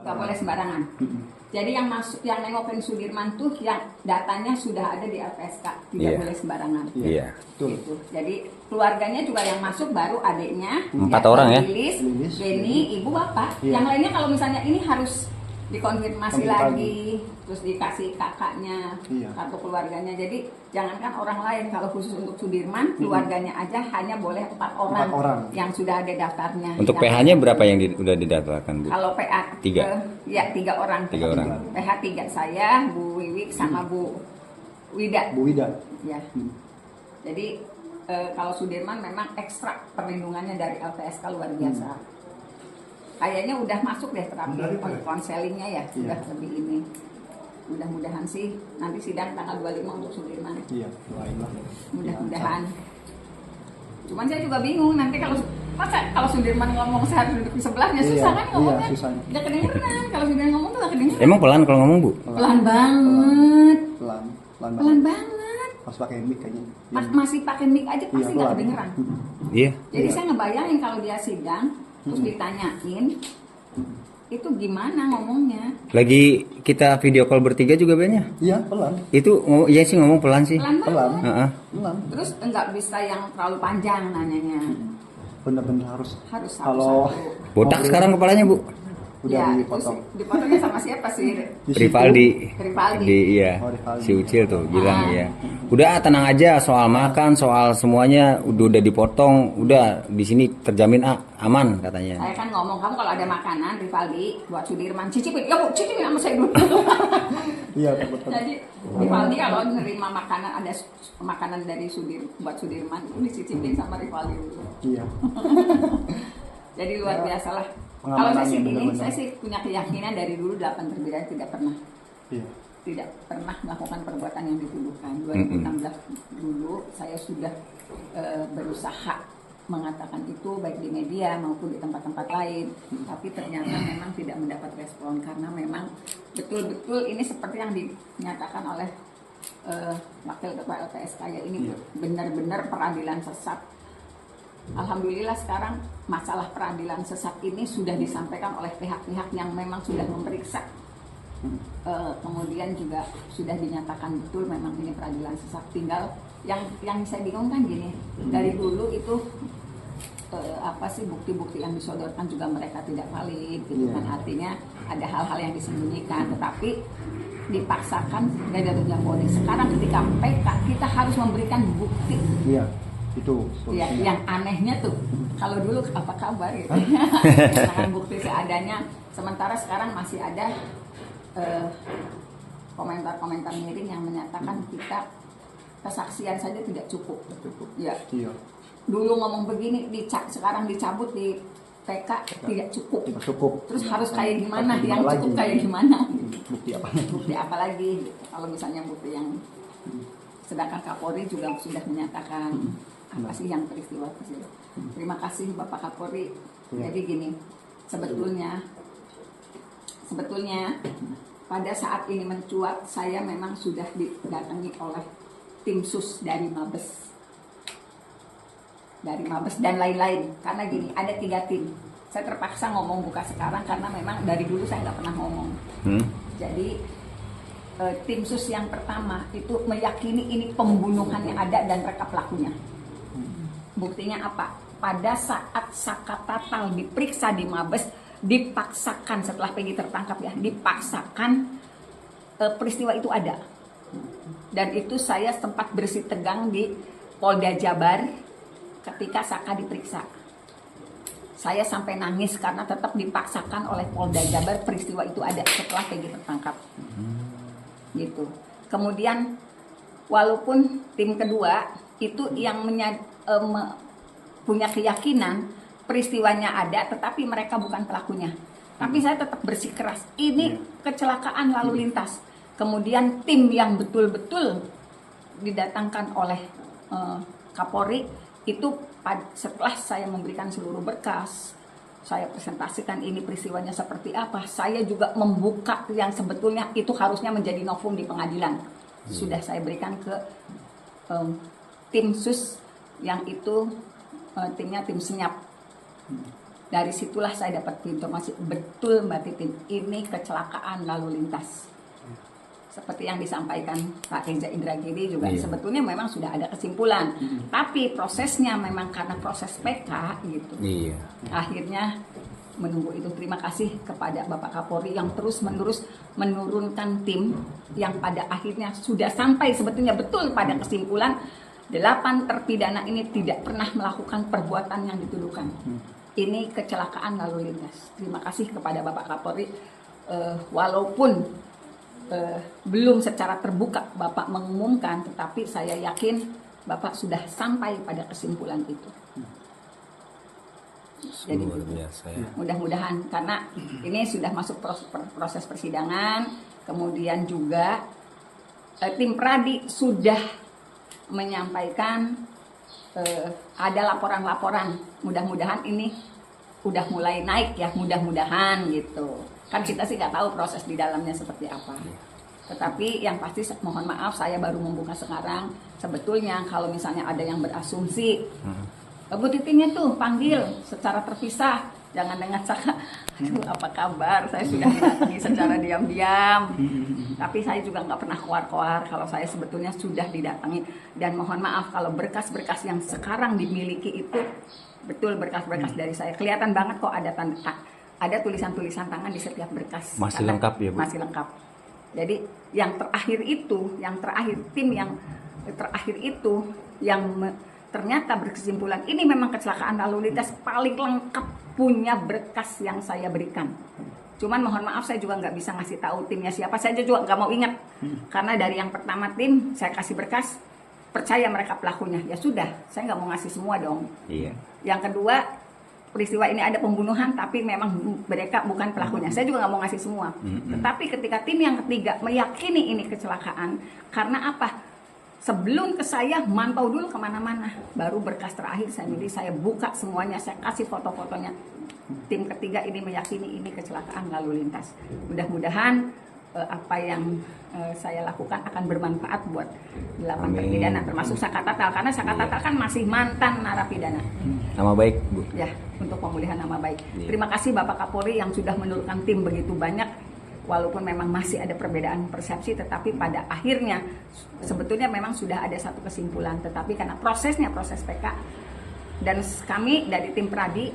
nggak boleh sembarangan. Jadi yang masuk, yang nengokin Sudirman tuh yang datanya sudah ada di LPSK, tidak boleh sembarangan. Iya. Gitu. Jadi keluarganya juga yang masuk baru adiknya, 4 orang ya. Lilis, Benny, ibu, bapak. Yang lainnya kalau misalnya ini harus dikonfirmasi lagi, terus dikasih kakaknya, kartu keluarganya. Jadi jangankan orang lain, kalau khusus untuk Sudirman, keluarganya aja hanya boleh 4 orang yang sudah ada daftarnya. Untuk PH-nya berapa yang udah didaftarkan, Bu? Kalau PA 3? Ya 3 orang. 3 orang. PH 3, saya, Bu Wiwik, sama Bu Wida. Ya. Jadi kalau Sudirman memang ekstra perlindungannya dari LPSK luar biasa. Kayaknya udah masuk deh terapi konselingnya ya, sudah lebih ini. Mudah-mudahan sih nanti sidang tanggal 25 untuk Sudirman. Iya, mudah-mudahan. Cuman saya juga bingung nanti kalau Sudirman ngomong saya harus duduk di sebelahnya, susah kan ngomongnya. Nggak kedengeran. Kalau Sudirman ngomong tuh nggak kedengeran. Emang pelan kalau ngomong, Bu? Pelan banget. Pelan banget. Masih pakai mic kayaknya. Masih pakai mic aja pasti nggak kedengeran. Iya. Jadi saya ngebayangin kalau dia sidang terus ditanyain itu gimana ngomongnya. Lagi kita video call bertiga juga banyak. Iya, pelan. Itu iya sih ngomong pelan sih. Pelan. Pelan. Terus enggak bisa yang terlalu panjang nanyanya. Bener-bener harus kalau botak sekarang kepalanya, Bu. Udah dipotong. Dipotongnya sama siapa sih? Rivaldi. Iya. Si Ucil tuh bilang iya. Udah tenang aja soal makan, soal semuanya udah dipotong, udah di sini terjamin aman katanya. Saya kan ngomong, kamu kalau ada makanan Rivaldi buat Sudirman cicipin. Ya Bu, cicipin sama saya dulu. Iya, betul. Jadi Rivaldi kalau nerima makanan, ada makanan dari buat Sudirman itu dicicipin sama Rivaldi dulu. Iya. Jadi luar biasa lah. Kalau saya sih gini, saya sih punya keyakinan dari dulu 8 terpidana tidak pernah melakukan perbuatan yang dituduhkan. 2016 dulu saya sudah berusaha mengatakan itu baik di media maupun di tempat-tempat lain, tapi ternyata memang tidak mendapat respon karena memang betul-betul ini seperti yang dinyatakan oleh Wakil Ketua LPSK ya, ini benar-benar peradilan sesat. Alhamdulillah sekarang masalah peradilan sesat ini sudah disampaikan oleh pihak-pihak yang memang sudah memeriksa. Kemudian juga sudah dinyatakan betul memang ini peradilan sesat. Tinggal yang saya bingung kan gini, dari dulu itu apa sih bukti-bukti yang disodorkan juga mereka tidak valid gitu kan, artinya ada hal-hal yang disembunyikan, tetapi dipaksakan dari Polri. Sekarang ketika PK kita harus memberikan bukti. Itu ya, yang anehnya tuh kalau dulu apa kabar gitu dengan bukti seadanya, sementara sekarang masih ada komentar-komentar miring yang menyatakan kita kesaksian saja tidak cukup. Ya. Dulu ngomong begini, sekarang dicabut di PK tidak cukup. Terus harus kayak gimana? Yang cukup kayak gimana? Bukti apa lagi? Kalau misalnya bukti yang sedangkan Kapolri juga sudah menyatakan apa sih yang peristiwa tersebut. Terima kasih Bapak Kapolri. Jadi gini, sebetulnya pada saat ini mencuat, saya memang sudah didatangi oleh tim sus dari Mabes dan lain-lain. Karena gini, ada 3 tim. Saya terpaksa ngomong buka sekarang karena memang dari dulu saya nggak pernah ngomong. Jadi tim sus yang pertama itu meyakini ini pembunuhannya ada dan rekap pelakunya. Buktinya apa? Pada saat Saka Tatal diperiksa di Mabes, dipaksakan setelah Peggy tertangkap ya, dipaksakan peristiwa itu ada. Dan itu saya sempat bersih tegang di Polda Jabar ketika Saka diperiksa. Saya sampai nangis karena tetap dipaksakan oleh Polda Jabar peristiwa itu ada setelah Peggy tertangkap. Gitu. Kemudian walaupun tim kedua itu yang punya keyakinan peristiwanya ada, tetapi mereka bukan pelakunya. Tapi saya tetap bersikeras, ini kecelakaan lalu lintas. Kemudian tim yang betul-betul didatangkan oleh Kapolri itu setelah saya memberikan seluruh berkas, saya presentasikan ini peristiwanya seperti apa, saya juga membuka yang sebetulnya itu harusnya menjadi novum di pengadilan. Sudah saya berikan ke tim sus yang itu timnya tim senyap. Dari situlah saya dapat informasi betul Mbak Titin, ini kecelakaan lalu lintas. Seperti yang disampaikan Pak Eza Indragiri juga, sebetulnya memang sudah ada kesimpulan. Tapi prosesnya memang karena proses PK gitu. Akhirnya menunggu itu. Terima kasih kepada Bapak Kapolri yang terus-menerus menurunkan tim yang pada akhirnya sudah sampai sebetulnya betul pada kesimpulan 8 terpidana ini tidak pernah melakukan perbuatan yang dituduhkan. Ini kecelakaan lalu lintas. Terima kasih kepada Bapak Kapolri. Walaupun belum secara terbuka Bapak mengumumkan, tetapi saya yakin Bapak sudah sampai pada kesimpulan itu. Jadi mudah-mudahan, karena ini sudah masuk proses persidangan, kemudian juga tim Pradi sudah menyampaikan ada laporan-laporan. Mudah-mudahan ini udah mulai naik ya, mudah-mudahan gitu. Kan kita sih nggak tahu proses di dalamnya seperti apa. Tetapi yang pasti mohon maaf saya baru membuka sekarang. Sebetulnya kalau misalnya ada yang berasumsi, Bu Titinnya tuh panggil secara terpisah, jangan dengan cara, aduh apa kabar, saya sudah didatangi secara diam-diam. Tapi saya juga nggak pernah keluar-keluar kalau saya sebetulnya sudah didatangi. Dan mohon maaf kalau berkas-berkas yang sekarang dimiliki itu betul berkas-berkas dari saya. Kelihatan banget kok ada tulisan-tulisan tangan di setiap berkas. Masih lengkap ya Bu? Masih lengkap. Jadi yang terakhir itu, tim yang terakhir itu yang ternyata berkesimpulan ini memang kecelakaan lalu lintas paling lengkap punya berkas yang saya berikan. Cuman mohon maaf saya juga nggak bisa ngasih tahu timnya siapa, saya juga nggak mau ingat. Karena dari yang pertama tim saya kasih berkas, percaya mereka pelakunya, ya sudah, saya nggak mau ngasih semua dong. Yang kedua, peristiwa ini ada pembunuhan tapi memang mereka bukan pelakunya, saya juga nggak mau ngasih semua. Tetapi ketika tim yang ketiga meyakini ini kecelakaan, karena apa? Sebelum ke saya mantau dulu kemana-mana, baru berkas terakhir saya milih, saya buka semuanya, saya kasih foto-fotonya. Tim ketiga ini meyakini ini kecelakaan lalu lintas. Mudah-mudahan apa yang saya lakukan akan bermanfaat buat 8 terpidana, termasuk Saka Tatal, karena Saka Tatal kan masih mantan narapidana. Nama baik Bu. Ya, untuk pemulihan nama baik. Terima kasih Bapak Kapolri yang sudah menurunkan tim begitu banyak. Walaupun memang masih ada perbedaan persepsi, tetapi pada akhirnya sebetulnya memang sudah ada satu kesimpulan. Tetapi karena prosesnya proses PK, dan kami dari tim Pradi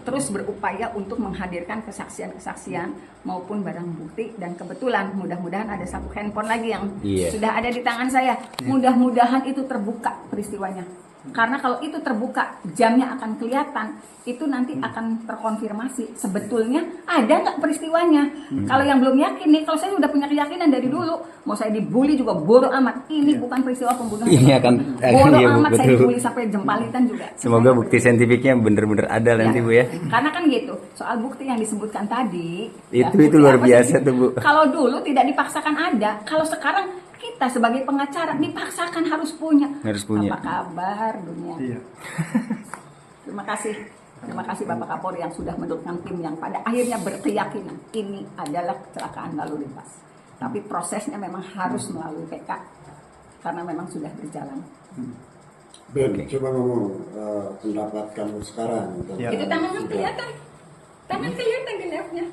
terus berupaya untuk menghadirkan kesaksian-kesaksian maupun barang bukti, dan kebetulan mudah-mudahan ada satu handphone lagi yang sudah ada di tangan saya. Mudah-mudahan itu terbuka peristiwanya. Karena kalau itu terbuka, jamnya akan kelihatan, itu nanti akan terkonfirmasi sebetulnya ada nggak peristiwanya. Kalau yang belum yakin nih, kalau saya udah punya keyakinan dari dulu, mau saya dibully juga bodoh amat, ini bukan peristiwa pembunuhan. Ini akan bodoh amat, saya dibully sampai jempalitan juga. Semoga bukti saintifiknya bener-bener ada nanti Bu ya. Karena kan gitu, soal bukti yang disebutkan tadi itu luar biasa tuh Bu. Kalau dulu tidak dipaksakan ada, kalau sekarang kita sebagai pengacara dipaksakan harus punya. Apa kabar dunia? Terima kasih Bapak Kapolri yang sudah menurunkan tim yang pada akhirnya berkeyakinan ini adalah kecelakaan lalu lintas. Tapi prosesnya memang harus melalui PK karena memang sudah berjalan. Ben, coba ngomong pendapat kamu sekarang. Itu tangan kelihatan, gelapnya.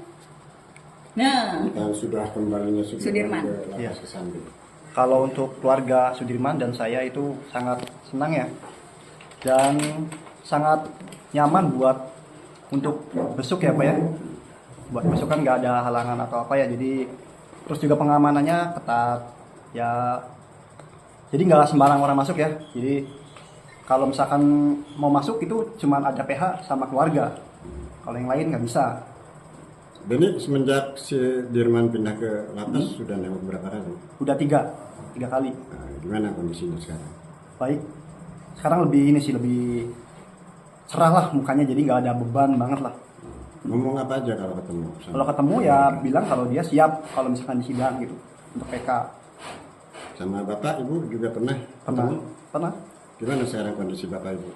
Nah, dan sudah kembalinya Sudirman ke lapas Kesambi. Kalau untuk keluarga Sudirman dan saya itu sangat senang ya, dan sangat nyaman buat untuk besuk ya Pak ya. Buat besuk kan nggak ada halangan atau apa ya, jadi terus juga pengamanannya ketat ya, jadi nggak sembarang orang masuk ya. Jadi kalau misalkan mau masuk itu cuma ada PH sama keluarga, kalau yang lain nggak bisa. Beni semenjak si Dirman pindah ke lapas sudah nengok berapa kali? Udah tiga kali. Nah, gimana kondisinya sekarang? Baik. Sekarang lebih lebih cerah lah mukanya, jadi nggak ada beban banget lah. Ngomong apa aja kalau ketemu? Kalau ketemu ya bilang kalau dia siap kalau misalkan di sidang gitu untuk PK. Sama bapak ibu juga pernah? Pernah. Gimana sekarang kondisi bapak ibu?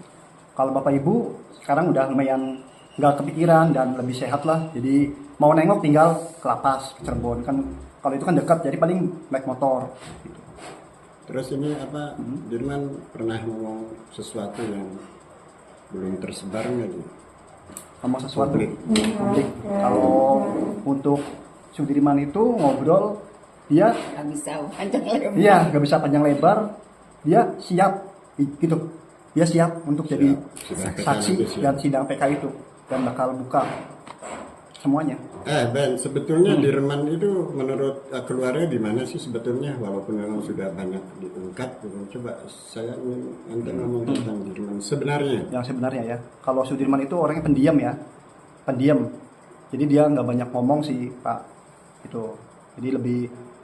Kalau bapak ibu sekarang udah lumayan nggak kepikiran dan lebih sehat lah. Jadi mau nengok tinggal ke lapas, ke Cirebon kan, kalau itu kan dekat, jadi paling naik motor gitu. Terus ini apa, Dirman pernah ngomong sesuatu yang belum tersebar nggak? ngomong sesuatu publik. Kalau untuk Sudirman itu ngobrol, dia nggak bisa panjang lebar. iya nggak bisa panjang lebar, dia siap gitu, dia siap untuk jadi saksi dan sidang PK itu, dan bakal buka semuanya. Ben, sebetulnya Dirman itu menurut keluarga gimana sih sebetulnya, walaupun memang sudah banyak diungkap gitu. Coba saya nanti ngomong tentang Dirman sebenarnya. Yang sebenarnya ya, kalau Sudirman itu orangnya pendiam ya, pendiam. Jadi dia nggak banyak ngomong sih Pak, itu. Jadi lebih,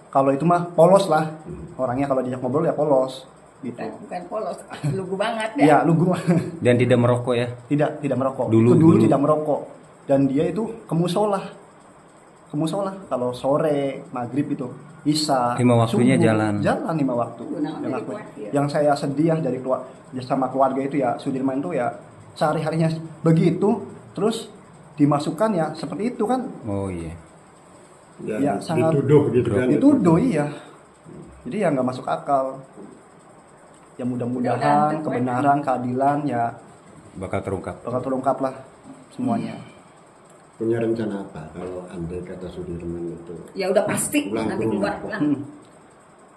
kalau itu mah polos lah, orangnya kalau diajak ngobrol ya polos. Gitu. Bukan polos, lugu banget ya. Iya, lugu. Dan tidak merokok ya? Tidak merokok. Dulu Tidak merokok. Dan dia itu ke musola kalau sore, maghrib itu, isya, 5 waktunya subuh, jalan 5 waktu. Yang saya sedih ya dari sama keluarga itu ya, Sudirman itu ya sehari-harinya begitu, terus dimasukkan ya seperti itu kan. Oh iya. Ya sangat dituduh gitu kan. Dituduh iya. Jadi ya nggak masuk akal. Ya mudah-mudahan kebenaran, keadilan ya bakal terungkap lah semuanya. Punya rencana apa kalau andai kata Sudirman itu? Ya udah pasti nanti keluar pulang.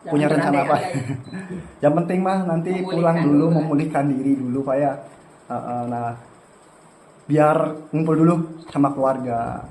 Punya rencana apa? Yang penting mah nanti pulang dulu, memulihkan diri dulu Pak ya. Nah, biar ngumpul dulu sama keluarga,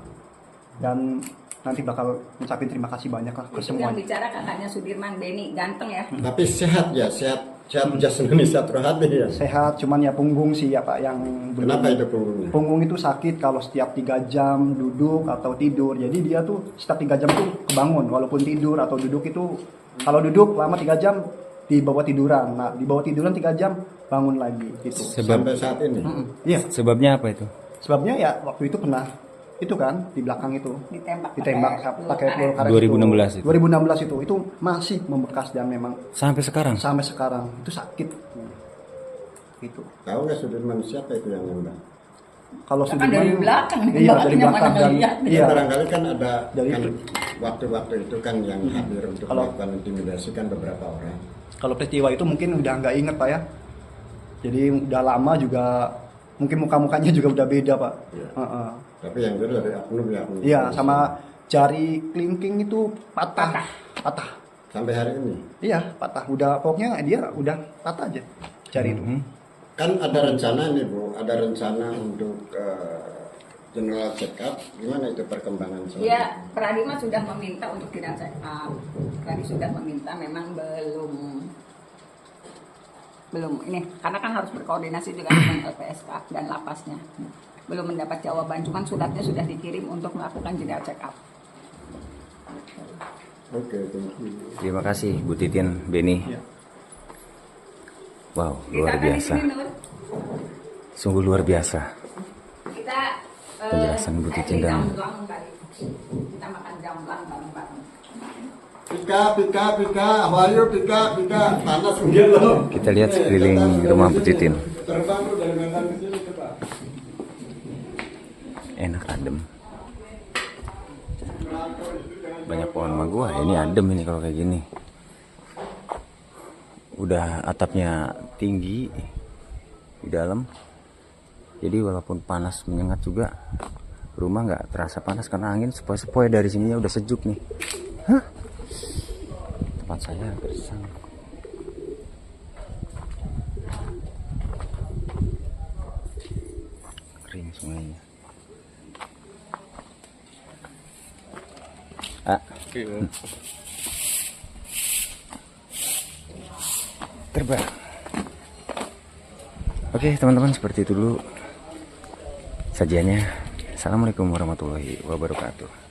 dan nanti bakal ngucapin terima kasih banyak lah ke Itu semuanya. yang bicara kakaknya Sudirman, Beni, ganteng ya. Tapi sehat ya, sehat jasmani, sehat rohani ya. Sehat, cuman ya punggung sih ya Pak yang belum. Kenapa itu punggungnya? Punggung itu sakit kalau setiap 3 jam duduk atau tidur. Jadi dia tuh setiap 3 jam tuh kebangun, walaupun tidur atau duduk itu, kalau duduk lama 3 jam di bawah tiduran. Nah, di bawah tiduran 3 jam bangun lagi gitu. Sampai saat ini. Iya. Sebabnya apa itu? Sebabnya ya waktu itu pernah itu kan di belakang itu ditembak pakai peluru karet 2016 itu. 2016 itu masih membekas dan memang sampai sekarang itu sakit gitu. Tahu nggak Sudirman siapa itu yang nembak? Kalau kan Sudirman dari belakang, iya dari belakang dan Iya. Barangkali kan ada Dari kan itu. waktu-waktu itu kan yang hadir untuk melakukan intimidasi kan beberapa orang. Kalau peristiwa itu mungkin udah nggak inget Pak ya. Jadi udah lama juga, mungkin muka-mukanya juga udah beda Pak. Iya. Tapi yang itu dari oknum ya. Iya, sama jari kelingking itu patah. Sampai hari ini. Iya, patah. Udah pokoknya dia udah patah aja jari itu. Kan ada rencana nih Bu, ada rencana untuk general check up. Gimana itu perkembangan selanjutnya? Ya, Pradima sudah meminta untuk tidak check up. Pradi sudah meminta, memang belum ini, karena kan harus berkoordinasi juga dengan LPSK dan lapasnya. Belum mendapat jawaban, cuman suratnya sudah dikirim untuk melakukan jeda check up. Oke, thank you. Terima kasih Bu Titin, Beni. Ya. Wow, luar Kita biasa. Di sini, Nur. Sungguh luar biasa. Kita Penjelasan Bu Titin dan kita makan jamblang bareng-bareng. Pika, ayo Pika, panas mungkin loh. Kita lihat sekeliling rumah Bu Titin. Terbang lu dari Medan ke sini coba. Enak, adem. Banyak pohon magua, ini adem ini kalau kayak gini. Udah atapnya tinggi di dalam. Jadi walaupun panas menyengat juga, rumah nggak terasa panas karena angin sepoi-sepoi dari sininya udah sejuk nih. Hah? Tempat saya gersang. Kering semuanya. Terbang. Oke teman-teman, seperti itu dulu sajiannya. Assalamualaikum warahmatullahi wabarakatuh.